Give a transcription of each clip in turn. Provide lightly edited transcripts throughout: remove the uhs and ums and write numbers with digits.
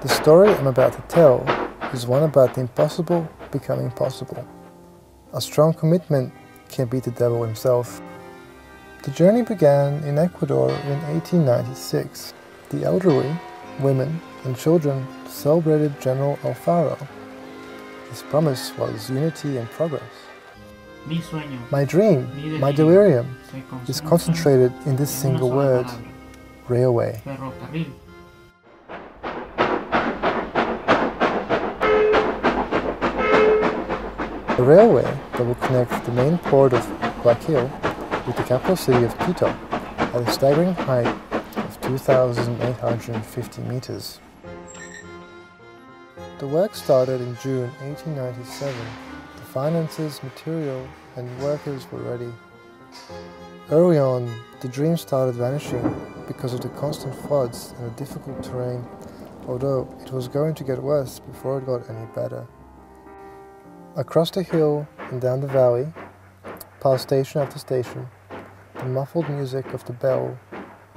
The story I'm about to tell is one about the impossible becoming possible. A strong commitment can beat the devil himself. The journey began in Ecuador in 1896. The elderly, women and children celebrated General Alfaro. His promise was unity and progress. My dream, my delirium, is concentrated in this single word, railway. The railway that will connect the main port of Guayaquil with the capital city of Quito at a staggering height of 2,850 meters. The work started in June 1897. The finances, material, and workers were ready. Early on, the dream started vanishing because of the constant floods and the difficult terrain, although it was going to get worse before it got any better. Across the hill and down the valley, past station after station, the muffled music of the bell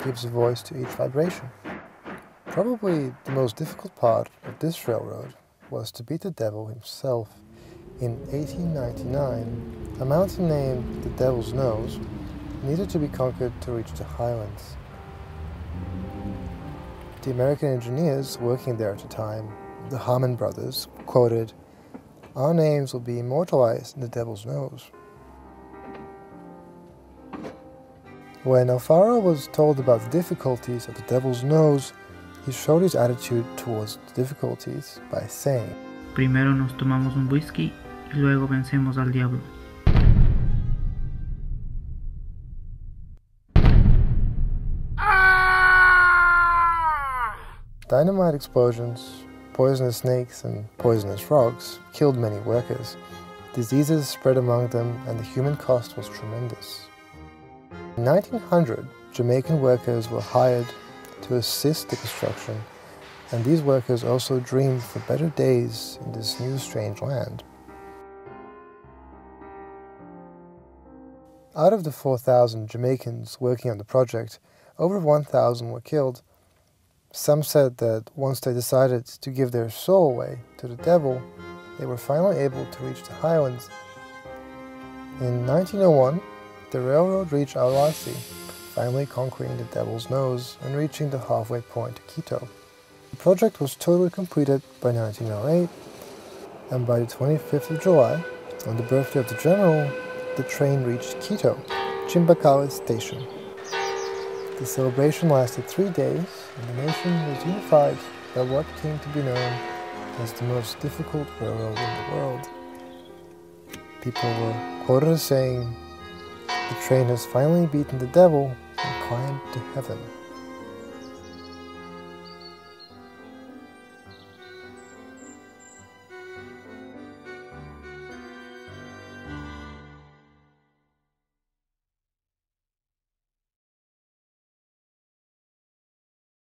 gives a voice to each vibration. Probably the most difficult part of this railroad was to beat the devil himself. In 1899, a mountain named the Devil's Nose needed to be conquered to reach the highlands. The American engineers working there at the time, the Harmon brothers, quoted, "Our names will be immortalized in the Devil's Nose." When Alfaro was told about the difficulties of the Devil's Nose, he showed his attitude towards the difficulties by saying, "Primero nos tomamos un whisky y luego vencemos al diablo." Dynamite explosions, poisonous snakes and poisonous frogs killed many workers. Diseases spread among them and the human cost was tremendous. In 1900, Jamaican workers were hired to assist the construction, and these workers also dreamed for better days in this new strange land. Out of the 4,000 Jamaicans working on the project, over 1,000 were killed. Some said that once they decided to give their soul away to the devil, they were finally able to reach the highlands. In 1901, the railroad reached Alasi, finally conquering the Devil's Nose and reaching the halfway point to Quito. The project was totally completed by 1908, and by the 25th of July, on the birthday of the General, the train reached Quito, Chimbacales Station. The celebration lasted 3 days, and the nation was unified by what came to be known as the most difficult railroad in the world. People were quoted as saying, "The train has finally beaten the devil and climbed to heaven."